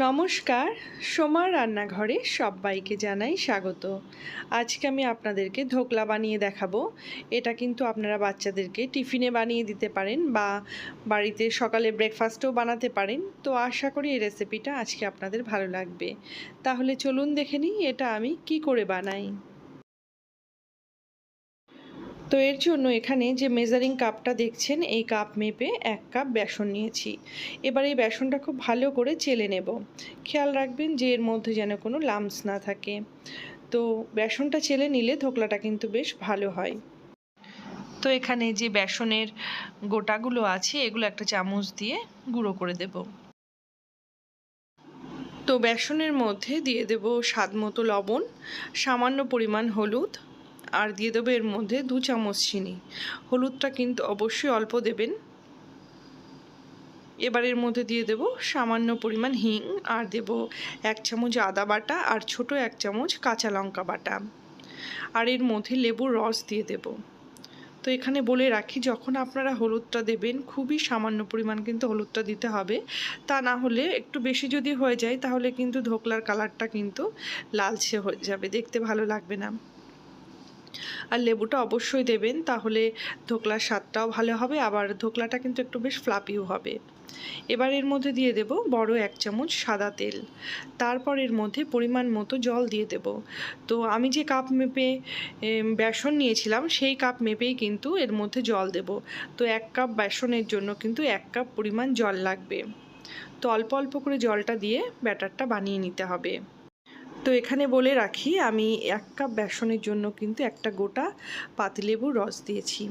নমস্কার, সোমার রান্নাঘরে সবাইকে জানাই স্বাগত। আজকে আমি আপনাদেরকে ধোকলা বানিয়ে দেখাবো। এটা কিন্তু আপনারা বাচ্চাদেরকে টিফিনে বানিয়ে দিতে পারেন বা বাড়িতে সকালে ব্রেকফাস্টও বানাতে পারেন। তো আশা করি এই রেসিপিটা আজকে আপনাদের ভালো লাগবে। তাহলে চলুন দেখে নিই এটা আমি কি করে বানাই। তো এর জন্য এখানে যে মেজারিং কাপটা দেখছেন এই কাপ মেপে 1 কাপ বেসন নিয়েছি। এবার এই বেসনটা খুব ভালো করে চেলে নেব। খেয়াল রাখবেন যে এর মধ্যে যেন কোনো লাম্পস না থাকে। তো বেসনটা চেলে নিলে ধোকলাটা কিন্তু বেশ ভালো হয়। তো এখানে যে বেসনের গোটাগুলো আছে এগুলো একটা চামচ দিয়ে গুঁড়ো করে দেব। তো বেসনের মধ্যে দিয়ে দেব স্বাদ মতো লবণ, সামান্য পরিমাণ হলুদ, আর দিয়ে দেবো এর মধ্যে 2 চামচ চিনি। হলুদটা কিন্তু অবশ্যই অল্প দেবেন। এবার এর মধ্যে দিয়ে দেব সামান্য পরিমাণ হিং, আর দেব 1 চামচ আদা বাটা আর ছোট 1 চামচ কাঁচা লঙ্কা বাটা, আর এর মধ্যে লেবুর রস দিয়ে দেব। তো এখানে বলে রাখি, যখন আপনারা হলুদটা দেবেন খুবই সামান্য পরিমাণ কিন্তু হলুদটা দিতে হবে। তা না হলে একটু বেশি যদি হয়ে যায় তাহলে কিন্তু ধোকলার কালারটা কিন্তু লালচে হয়ে যাবে, দেখতে ভালো লাগবে না। আর লেবুটা অবশ্যই দেবেন, তাহলে ধোকলার স্বাদটাও ভালো হবে, আবার ধোকলাটা কিন্তু একটু বেশ ফ্লাপিও হবে। এবার এর মধ্যে দিয়ে দেব বড় 1 চামচ সাদা তেল। তারপর এর মধ্যে পরিমাণ মতো জল দিয়ে দেব। তো আমি যে কাপ মেপে বেসন নিয়েছিলাম সেই কাপ মেপেই কিন্তু এর মধ্যে জল দেব। তো 1 কাপ বেসনের জন্য কিন্তু 1 কাপ পরিমাণ জল লাগবে। তো অল্প অল্প করে জলটা দিয়ে ব্যাটারটা বানিয়ে নিতে হবে। তো এখানে বলে রাখি, আমি 1 কাপ বেসনের জন্য কিন্তু একটা গোটা পাতিলেবুর রস দিয়েছি।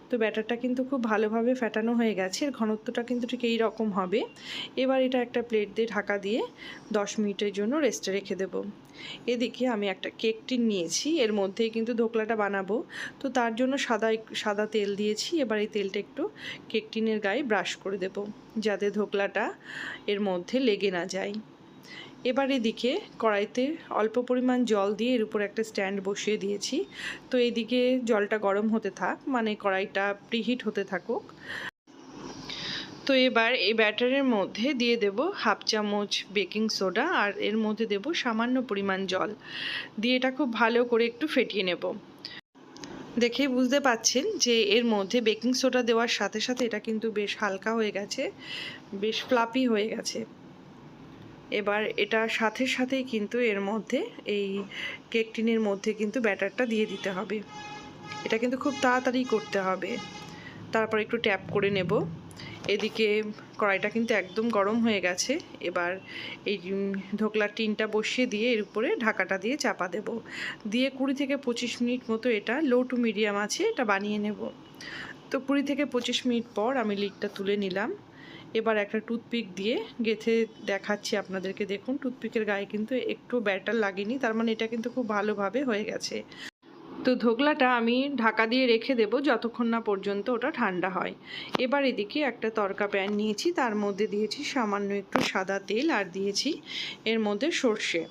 তো ব্যাটারটা কিন্তু খুব ভালোভাবে ফেটানো হয়ে গেছে, এর ঘনত্বটা কিন্তু ঠিক এই রকম হবে। এবার এটা একটা প্লেট দিয়ে ঢাকা দিয়ে 10 মিনিটের জন্য রেস্টে রেখে দেব। এদিকে আমি একটা কেক টিন নিয়েছি, এর মধ্যেই কিন্তু ধোকলাটা বানাবো। তো তার জন্য সাদা তেল দিয়েছি। এবার এই তেলটা একটু কেক টিনের গায়ে ব্রাশ করে দেব, যাতে ধোকলাটা এর মধ্যে লেগে না যায়। এবার এদিকে কড়াইতে অল্প পরিমাণ জল দিয়ে এর উপর একটা স্ট্যান্ড বসিয়ে দিয়েছি। তো এইদিকে জলটা গরম হতে থাক, মানে কড়াইটা প্রিহিট হতে থাকুক। তো এবার এই ব্যাটারের মধ্যে দিয়ে দেব 1/2 চামচ বেকিং সোডা, আর এর মধ্যে দেব সামান্য পরিমাণ জল দিয়ে এটা খুব ভালো করে একটু ফেটিয়ে নেব। দেখেই বুঝতে পাচ্ছেন যে এর মধ্যে বেকিং সোডা দেওয়ার সাথে সাথে এটা কিন্তু বেশ হালকা হয়ে গেছে, বেশ ফ্লাপি হয়ে গেছে। এবার এটার সাথে সাথেই কিন্তু এর মধ্যে এই কেক টিনের মধ্যে কিন্তু ব্যাটারটা দিয়ে দিতে হবে। এটা কিন্তু খুব তাড়াতাড়ি করতে হবে। তারপর একটু ট্যাপ করে নেব। এদিকে কড়াইটা কিন্তু একদম গরম হয়ে গেছে। এবার এই ধোকলার টিনটা বসিয়ে দিয়ে এর উপরে ঢাকাটা দিয়ে চাপা দেব। দিয়ে 20 থেকে 25 মিনিট মতো এটা লো টু মিডিয়াম আছে এটা বানিয়ে নেব। তো 20 থেকে 25 মিনিট পর আমি লিডটা তুলে নিলাম। এবার একটা টুথপিক দিয়ে গেঁথে দেখাচ্ছি আপনাদেরকে। দেখুন টুথপিকের গায়ে কিন্তু একটু ব্যাটার লাগেনি, তার মানে এটা কিন্তু খুব ভালোভাবে হয়ে গেছে। তো ধোকলাটা আমি ঢাকা দিয়ে রেখে দেব যতক্ষণ না পর্যন্ত ওটা ঠান্ডা হয়। এবার এদিকে একটা তড়কা প্যান নিয়েছি, তার মধ্যে দিয়েছি সামান্য একটু সাদা তেল, আর দিয়েছি এর মধ্যে সর্ষে,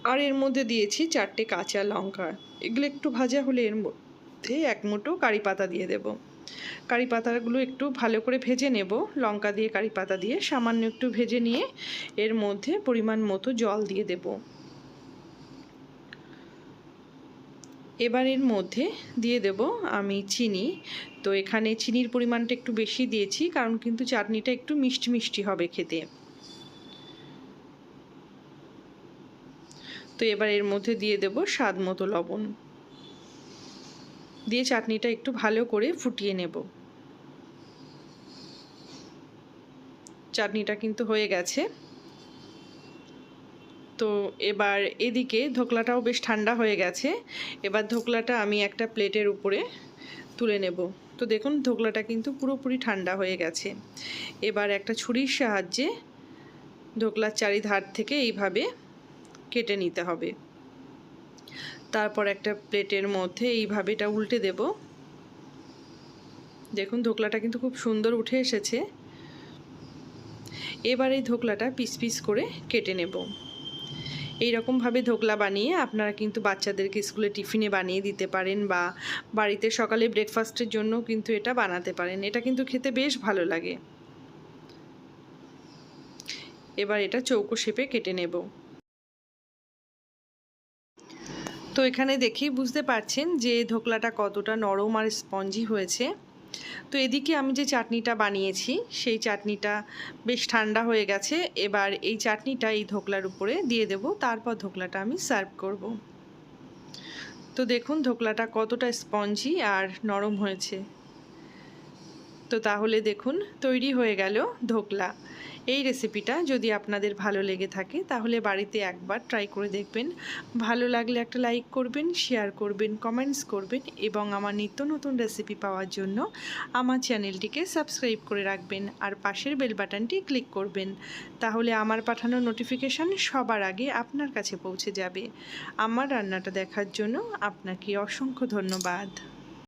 আর এর মধ্যে দিয়েছি 4টে কাঁচা লঙ্কা। এগুলো একটু ভাজা হলে এর মধ্যে 1 মুঠো কারি পাতা দিয়ে দেব। কারি পাতাগুলো একটু ভালো করে ভেজে নেব, লঙ্কা দিয়ে কারি পাতা দিয়ে সামান্য একটু ভেজে নিয়ে এর মধ্যে পরিমাণ মতো জল দিয়ে দেব। এবার এর মধ্যে দিয়ে দেব আমি চিনি। তো এখানে চিনির পরিমাণটা একটু বেশি দিয়েছি, কারণ কিন্তু চাটনিটা একটু মিষ্টি মিষ্টি হবে খেতে। তো এবার এর মধ্যে দিয়ে দেব স্বাদ মতো লবণ দিয়ে চাটনিটা একটু ভালো করে ফুটিয়ে নেব। চাটনিটা কিন্তু হয়ে গেছে। তো এবার এদিকে ধোকলাটাও বেশ ঠান্ডা হয়ে গেছে। এবার ধোকলাটা আমি একটা প্লেটের উপরে তুলে নেব। তো দেখুন ধোকলাটা কিন্তু পুরোপুরি ঠান্ডা হয়ে গেছে। এবার একটা ছুরির সাহায্যে ধোকলার চারিধার থেকে এইভাবে কেটে নিতে হবে। তারপর একটা প্লেটের মধ্যে এইভাবে এটা উল্টে দেব। দেখুন ধোকলাটা কিন্তু খুব সুন্দর উঠে এসেছে। এবার এই ধোকলাটা পিস পিস করে কেটে নেব। এই রকমভাবে ধোকলা বানিয়ে আপনারা কিন্তু বাচ্চাদেরকে স্কুলে টিফিনে বানিয়ে দিতে পারেন, বা বাড়িতে সকালে ব্রেকফাস্টের জন্য কিন্তু এটা বানাতে পারেন। এটা কিন্তু খেতে বেশ ভালো লাগে। এবার এটা চৌকো শেপে কেটে নেব। তো এখানে দেখেই বুঝতে পারছেন যে ধোকলাটা কতটা নরম আর স্পঞ্জি হয়েছে। তো এদিকে আমি যে চাটনিটা বানিয়েছি সেই চাটনিটা বেশ ঠান্ডা হয়ে গেছে। এবার এই চাটনিটা এই ধোকলার উপরে দিয়ে দেব, তারপর ধোকলাটা আমি সার্ভ করব। তো দেখুন ধোকলাটা কতটা স্পঞ্জি আর নরম হয়েছে। তো তাহলে দেখুন তৈরি হয়ে গেল ধোকলা। এই রেসিপিটা যদি আপনাদের ভালো লেগে থাকে তাহলে বাড়িতে একবার ট্রাই করে দেখবেন। ভালো লাগলে একটা লাইক করবেন, শেয়ার করবেন, কমেন্টস করবেন এবং আমার নিত্য নতুন রেসিপি পাওয়ার জন্য আমার চ্যানেলটিকে সাবস্ক্রাইব করে রাখবেন আর পাশের বেল বাটনটি ক্লিক করবেন। তাহলে আমার পাঠানো নোটিফিকেশান সবার আগে আপনার কাছে পৌঁছে যাবে। আমার রান্নাটা দেখার জন্য আপনাকে অসংখ্য ধন্যবাদ।